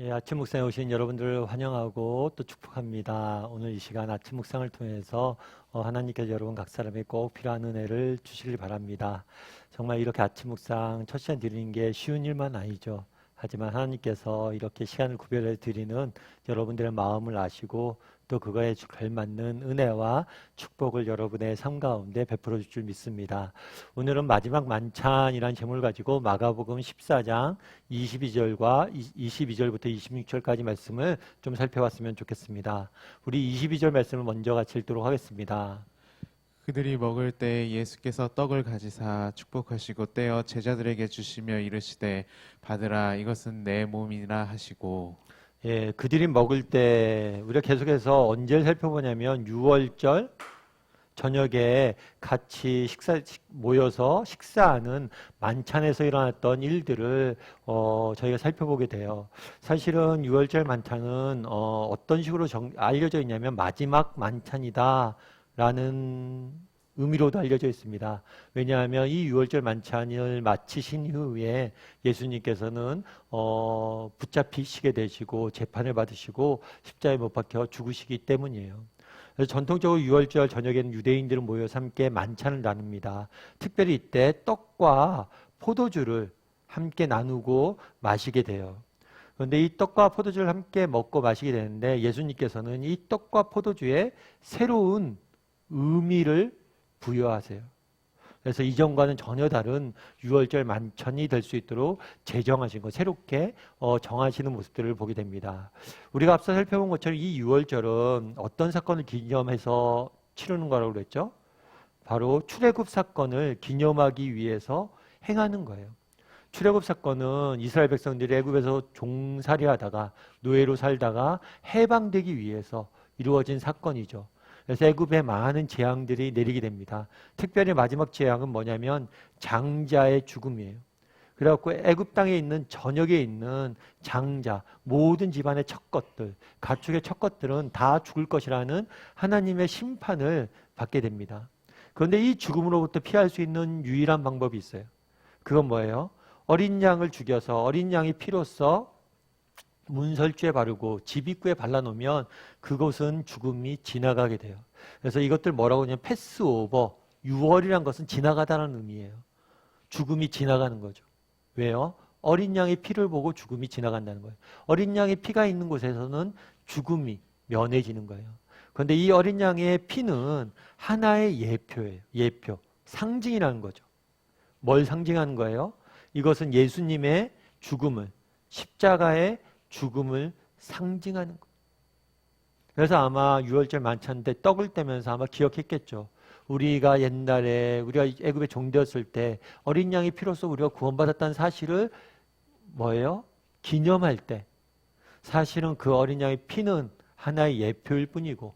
예, 아침 묵상에 오신 여러분들을 환영하고 또 축복합니다. 오늘 이 시간 아침 묵상을 통해서 하나님께서 여러분 각 사람에게 꼭 필요한 은혜를 주시길 바랍니다. 정말 이렇게 아침 묵상 첫 시간 드리는 게 쉬운 일만 아니죠. 하지만 하나님께서 이렇게 시간을 구별해 드리는 여러분들의 마음을 아시고 또 그거에 걸맞는 은혜와 축복을 여러분의 삶 가운데 베풀어 줄 줄 믿습니다. 오늘은 마지막 만찬이라는 제목을 가지고 마가복음 14장 22절과 22절부터 26절까지 말씀을 좀 살펴봤으면 좋겠습니다. 우리 22절 말씀을 먼저 같이 읽도록 하겠습니다. 그들이 먹을 때 예수께서 떡을 가지사 축복하시고 떼어 제자들에게 주시며 이르시되 받으라 이것은 내 몸이라 하시고. 예, 그들이 먹을 때 우리가 계속해서 언제를 살펴보냐면 6월절 저녁에 같이 모여서 식사하는 만찬에서 일어났던 일들을 저희가 살펴보게 돼요. 사실은 6월절 만찬은 어떤 식으로 알려져 있냐면 마지막 만찬이다라는 의미로도 알려져 있습니다. 왜냐하면 이 6월절 만찬을 마치신 이후에 예수님께서는 붙잡히시게 되시고 재판을 받으시고 십자가에 못 박혀 죽으시기 때문이에요. 그래서 전통적으로 6월절 저녁에는 유대인들은 모여서 함께 만찬을 나눕니다. 특별히 이때 떡과 포도주를 함께 나누고 마시게 돼요. 그런데 이 떡과 포도주를 함께 먹고 마시게 되는데 예수님께서는 이 떡과 포도주에 새로운 의미를 부여하세요. 그래서 이전과는 전혀 다른 6월절 만찬이 될 수 있도록 제정하신 것, 새롭게 정하시는 모습들을 보게 됩니다. 우리가 앞서 살펴본 것처럼 이 6월절은 어떤 사건을 기념해서 치르는 거라고 그랬죠? 바로 출애굽 사건을 기념하기 위해서 행하는 거예요. 출애굽 사건은 이스라엘 백성들이 애굽에서 종살이하다가 노예로 살다가 해방되기 위해서 이루어진 사건이죠. 그래서 애굽에 많은 재앙들이 내리게 됩니다. 특별히 마지막 재앙은 뭐냐면 장자의 죽음이에요. 그래갖고 애굽 땅에 있는 전역에 있는 장자, 모든 집안의 첫 것들, 가축의 첫 것들은 다 죽을 것이라는 하나님의 심판을 받게 됩니다. 그런데 이 죽음으로부터 피할 수 있는 유일한 방법이 있어요. 그건 뭐예요? 어린 양을 죽여서 어린 양의 피로써 문설주에 바르고 집 입구에 발라놓으면 그곳은 죽음이 지나가게 돼요. 그래서 이것들 뭐라고 하냐면 패스오버, 6월이란 것은 지나가다는 의미예요. 죽음이 지나가는 거죠. 왜요? 어린 양의 피를 보고 죽음이 지나간다는 거예요. 어린 양의 피가 있는 곳에서는 죽음이 면해지는 거예요. 그런데 이 어린 양의 피는 하나의 예표예요. 예표, 상징이라는 거죠. 뭘 상징하는 거예요? 이것은 예수님의 죽음을, 십자가의 죽음을 상징하는 거예요. 그래서 아마 6월절 만찬 때 떡을 떼면서 아마 기억했겠죠. 우리가 옛날에 우리가 애굽에 종되었을 때 어린 양의 피로써 우리가 구원받았다는 사실을 뭐예요? 기념할 때 사실은 그 어린 양의 피는 하나의 예표일 뿐이고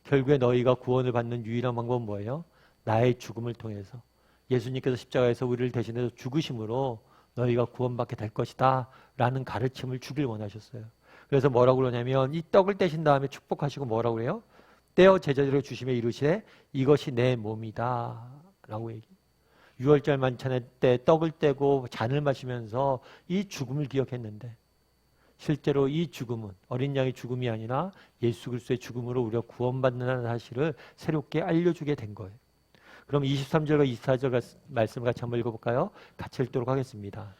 결국에 너희가 구원을 받는 유일한 방법은 뭐예요? 나의 죽음을 통해서 예수님께서 십자가에서 우리를 대신해서 죽으심으로 너희가 구원받게 될 것이다 라는 가르침을 주길 원하셨어요. 그래서 뭐라고 그러냐면 이 떡을 떼신 다음에 축복하시고 뭐라고 그래요? 떼어 제자들에게 주시며 이르시되 이것이 내 몸이다 라고 얘기해요. 6월절 만찬에 때 떡을 떼고 잔을 마시면서 이 죽음을 기억했는데 실제로 이 죽음은 어린 양의 죽음이 아니라 예수 그리스도의 죽음으로 우리가 구원받는다는 사실을 새롭게 알려주게 된 거예요. 그럼 23절과 24절 말씀을 같이 한번 읽어볼까요? 같이 읽도록 하겠습니다.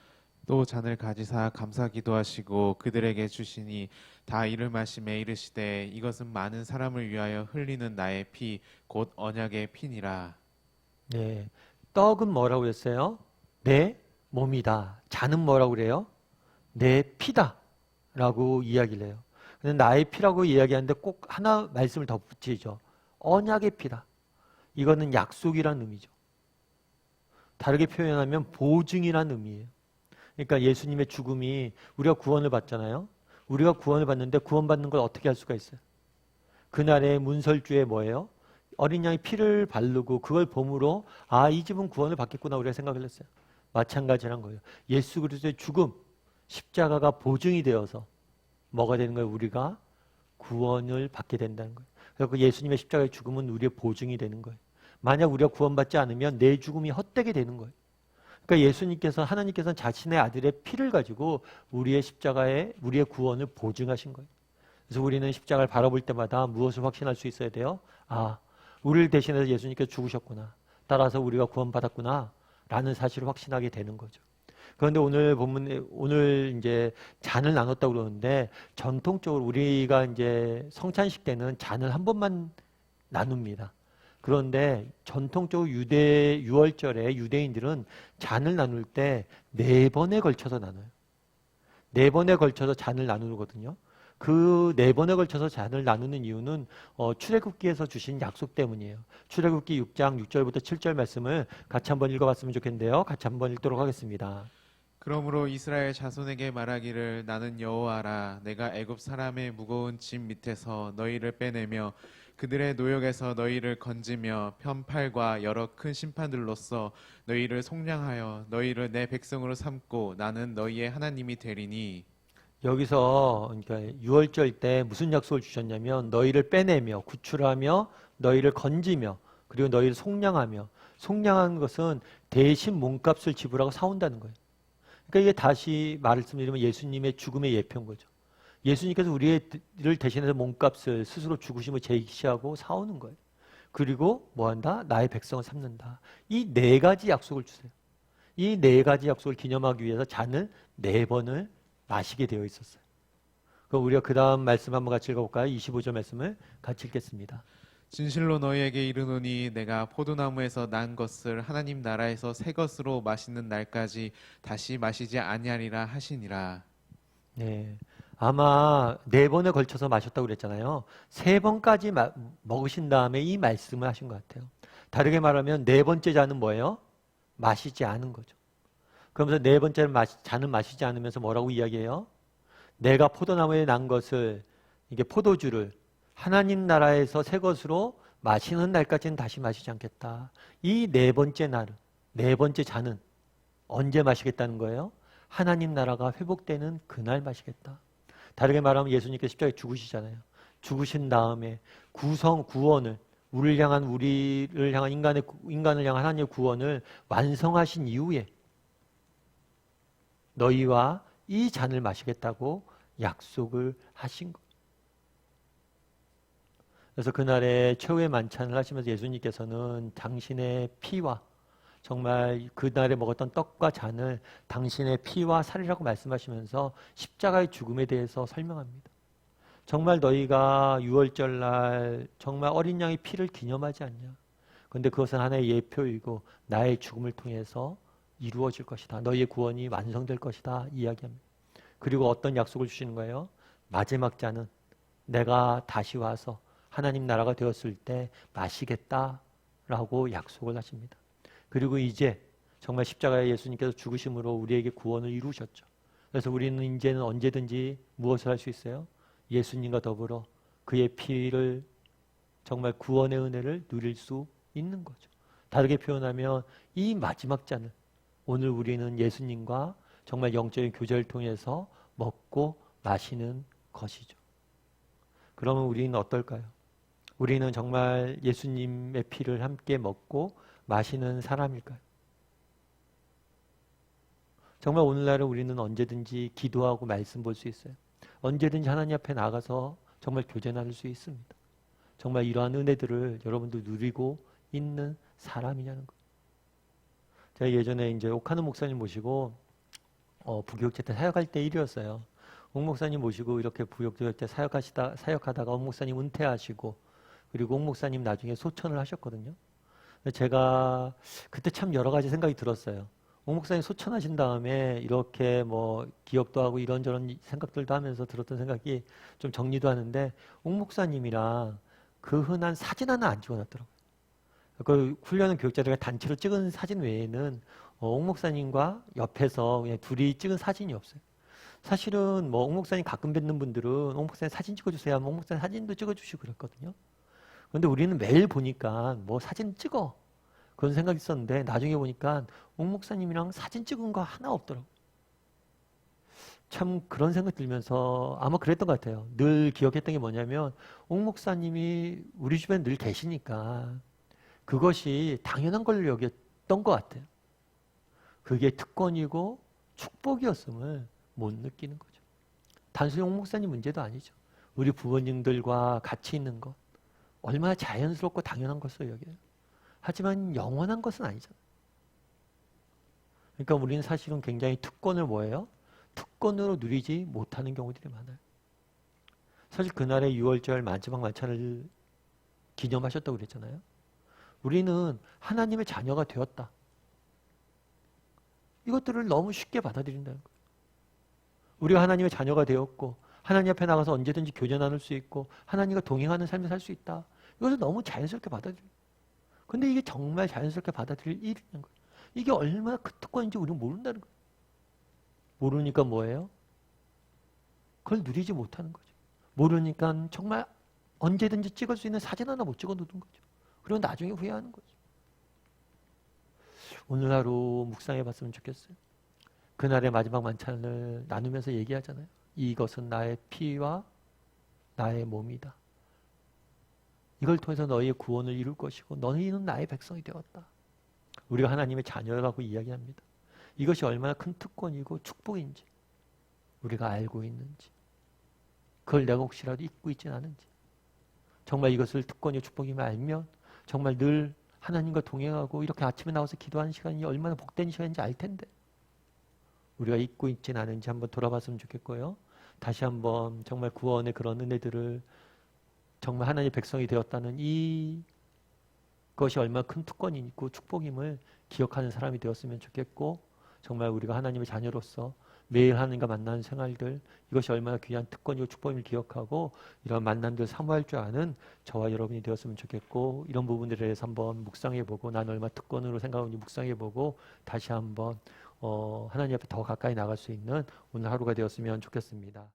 또 잔을 가지사 감사 기도하시고 그들에게 주시니 다 이를 마시매 이르시되 이것은 많은 사람을 위하여 흘리는 나의 피 곧 언약의 피니라. 네, 떡은 뭐라고 했어요? 내 몸이다. 잔은 뭐라고 그래요? 내 피다 라고 이야기를 해요. 근데 나의 피라고 이야기하는데 꼭 하나 말씀을 덧붙이죠. 언약의 피다. 이거는 약속이란 의미죠. 다르게 표현하면 보증이란 의미예요. 그러니까 예수님의 죽음이 우리가 구원을 받잖아요. 우리가 구원을 받는데 구원받는 걸 어떻게 할 수가 있어요? 그날의 문설주에 뭐예요? 어린 양의 피를 바르고 그걸 봄으로 이 집은 구원을 받겠구나 우리가 생각을 했어요. 마찬가지란 거예요. 예수 그리스도의 죽음, 십자가가 보증이 되어서 뭐가 되는 거예요? 우리가 구원을 받게 된다는 거예요. 그래서 예수님의 십자가의 죽음은 우리의 보증이 되는 거예요. 만약 우리가 구원받지 않으면 내 죽음이 헛되게 되는 거예요. 그러니까 예수님께서 하나님께서는 자신의 아들의 피를 가지고 우리의 십자가에 우리의 구원을 보증하신 거예요. 그래서 우리는 십자가를 바라볼 때마다 무엇을 확신할 수 있어야 돼요? 아, 우리를 대신해서 예수님께서 죽으셨구나. 따라서 우리가 구원받았구나. 라는 사실을 확신하게 되는 거죠. 그런데 오늘 본문에 오늘 이제 잔을 나눴다고 그러는데 전통적으로 우리가 이제 성찬식 때는 잔을 한 번만 나눕니다. 그런데 전통적으로 유월절에 유대인들은 잔을 나눌 때 4번에 걸쳐서 나눠요. 4번에 걸쳐서 잔을 나누거든요. 그 4번에 걸쳐서 잔을 나누는 이유는 출애굽기에서 주신 약속 때문이에요. 출애굽기 6장 6절부터 7절 말씀을 같이 한번 읽어봤으면 좋겠는데요. 같이 한번 읽도록 하겠습니다. 그러므로 이스라엘 자손에게 말하기를 나는 여호와라 내가 애굽 사람의 무거운 짐 밑에서 너희를 빼내며 그들의 노역에서 너희를 건지며 편팔과 여러 큰 심판들로써 너희를 속량하여 너희를 내 백성으로 삼고 나는 너희의 하나님이 되리니. 여기서 그러니까 유월절 때 무슨 약속을 주셨냐면 너희를 빼내며 구출하며 너희를 건지며 그리고 너희를 속량하며 속량하는 것은 대신 몸값을 지불하고 사온다는 거예요. 그러니까 이게 다시 말씀드리면 예수님의 죽음의 예표인 거죠. 예수님께서 우리를 대신해서 몸값을 스스로 죽으심을 제시하고 사오는 거예요. 그리고 뭐한다? 나의 백성을 삼는다. 이 4가지 약속을 주세요. 이 4가지 약속을 기념하기 위해서 잔을 4번을 마시게 되어 있었어요. 그럼 우리가 그 다음 말씀 한번 같이 읽어볼까요? 25절 말씀을 같이 읽겠습니다. 진실로 너희에게 이르노니 내가 포도나무에서 난 것을 하나님 나라에서 새 것으로 마시는 날까지 다시 마시지 아니하리라 하시니라. 네, 아마 4번에 걸쳐서 마셨다고 그랬잖아요. 3번까지 먹으신 다음에 이 말씀을 하신 것 같아요. 다르게 말하면 4번째 잔은 뭐예요? 마시지 않은 거죠. 그러면서 4번째 잔은 마시지 않으면서 뭐라고 이야기해요? 내가 포도나무에 난 것을 이게 포도주를 하나님 나라에서 새 것으로 마시는 날까지는 다시 마시지 않겠다. 이 4번째 날은 4번째 잔은 언제 마시겠다는 거예요? 하나님 나라가 회복되는 그날 마시겠다. 다르게 말하면 예수님께서 십자가에 죽으시잖아요. 죽으신 다음에 구원을 우리를 향한 인간을 향한 하나님의 구원을 완성하신 이후에 너희와 이 잔을 마시겠다고 약속을 하신 거예요. 그래서 그날에 최후의 만찬을 하시면서 예수님께서는 당신의 피와 정말 그날에 먹었던 떡과 잔을 당신의 피와 살이라고 말씀하시면서 십자가의 죽음에 대해서 설명합니다. 정말 너희가 유월절날 정말 어린 양의 피를 기념하지 않냐. 그런데 그것은 하나의 예표이고 나의 죽음을 통해서 이루어질 것이다. 너희의 구원이 완성될 것이다. 이야기합니다. 그리고 어떤 약속을 주시는 거예요? 마지막 잔은 내가 다시 와서 하나님 나라가 되었을 때 마시겠다라고 약속을 하십니다. 그리고 이제 정말 십자가에 예수님께서 죽으심으로 우리에게 구원을 이루셨죠. 그래서 우리는 이제는 언제든지 무엇을 할 수 있어요? 예수님과 더불어 그의 피를 정말 구원의 은혜를 누릴 수 있는 거죠. 다르게 표현하면 이 마지막 잔을 오늘 우리는 예수님과 정말 영적인 교제를 통해서 먹고 마시는 것이죠. 그러면 우리는 어떨까요? 우리는 정말 예수님의 피를 함께 먹고 마시는 사람일까요? 정말 오늘날은 우리는 언제든지 기도하고 말씀 볼 수 있어요. 언제든지 하나님 앞에 나가서 정말 교제 나눌 수 있습니다. 정말 이러한 은혜들을 여러분도 누리고 있는 사람이냐는 거예요. 제가 예전에 이제 옥하는 목사님 모시고 부교육제 때 사역할 때 일이었어요. 옥 목사님 모시고 이렇게 부교육제 때 사역하다가 옥 목사님 은퇴하시고 그리고 옥 목사님 나중에 소천을 하셨거든요. 제가 그때 참 여러 가지 생각이 들었어요. 옥 목사님 소천하신 다음에 이렇게 뭐 기억도 하고 이런저런 생각들도 하면서 들었던 생각이 좀 정리도 하는데 옥 목사님이랑 그 흔한 사진 하나 안 찍어놨더라고요. 그 훈련은 교육자들과 단체로 찍은 사진 외에는 옥 목사님과 옆에서 그냥 둘이 찍은 사진이 없어요. 사실은 뭐 옥 목사님 가끔 뵙는 분들은 옥 목사님 사진 찍어주세요 하면 옥 목사님 사진도 찍어주시고 그랬거든요. 그런데 우리는 매일 보니까 뭐 사진 찍어 그런 생각이 있었는데 나중에 보니까 옥 목사님이랑 사진 찍은 거 하나 없더라고요. 참 그런 생각 들면서 아마 그랬던 것 같아요. 늘 기억했던 게 뭐냐면 옥 목사님이 우리 주변에 늘 계시니까 그것이 당연한 걸로 여겼던 것 같아요. 그게 특권이고 축복이었음을 못 느끼는 거죠. 단순히 홍 목사님 문제도 아니죠. 우리 부모님들과 같이 있는 것 얼마나 자연스럽고 당연한 것으로 여겨요. 하지만 영원한 것은 아니잖아요. 그러니까 우리는 사실은 굉장히 특권을 뭐예요? 특권으로 누리지 못하는 경우들이 많아요. 사실 그날의 6월절 마지막 만찬을 기념하셨다고 그랬잖아요. 우리는 하나님의 자녀가 되었다. 이것들을 너무 쉽게 받아들인다는 거예요. 우리가 하나님의 자녀가 되었고 하나님 앞에 나가서 언제든지 교제 나눌 수 있고 하나님과 동행하는 삶을 살 수 있다. 이것을 너무 자연스럽게 받아들여요. 근데 이게 정말 자연스럽게 받아들일 일이라는 거예요. 이게 얼마나 큰 특권인지 우리는 모른다는 거예요. 모르니까 뭐예요? 그걸 누리지 못하는 거죠. 모르니까 정말 언제든지 찍을 수 있는 사진 하나 못 찍어 놓는 거죠. 그리고 나중에 후회하는 거죠. 오늘 하루 묵상해 봤으면 좋겠어요. 그날의 마지막 만찬을 나누면서 얘기하잖아요. 이것은 나의 피와 나의 몸이다. 이걸 통해서 너희의 구원을 이룰 것이고 너희는 나의 백성이 되었다. 우리가 하나님의 자녀라고 이야기합니다. 이것이 얼마나 큰 특권이고 축복인지 우리가 알고 있는지, 그걸 내가 혹시라도 잊고 있지는 않은지, 정말 이것을 특권이고 축복임을 알면 정말 늘 하나님과 동행하고 이렇게 아침에 나와서 기도하는 시간이 얼마나 복된 시간인지 알 텐데 우리가 잊고 있지는 않은지 한번 돌아봤으면 좋겠고요. 다시 한번 정말 구원의 그런 은혜들을 정말 하나님의 백성이 되었다는 이것이 얼마나 큰 특권이고 축복임을 기억하는 사람이 되었으면 좋겠고, 정말 우리가 하나님의 자녀로서 매일 하나님과 만나는 생활들, 이것이 얼마나 귀한 특권이고 축복임을 기억하고 이런 만남들 사모할 줄 아는 저와 여러분이 되었으면 좋겠고, 이런 부분들에 대해서 한번 묵상해보고 난 얼마나 특권으로 생각하는지 묵상해보고 다시 한번 하나님 앞에 더 가까이 나갈 수 있는 오늘 하루가 되었으면 좋겠습니다.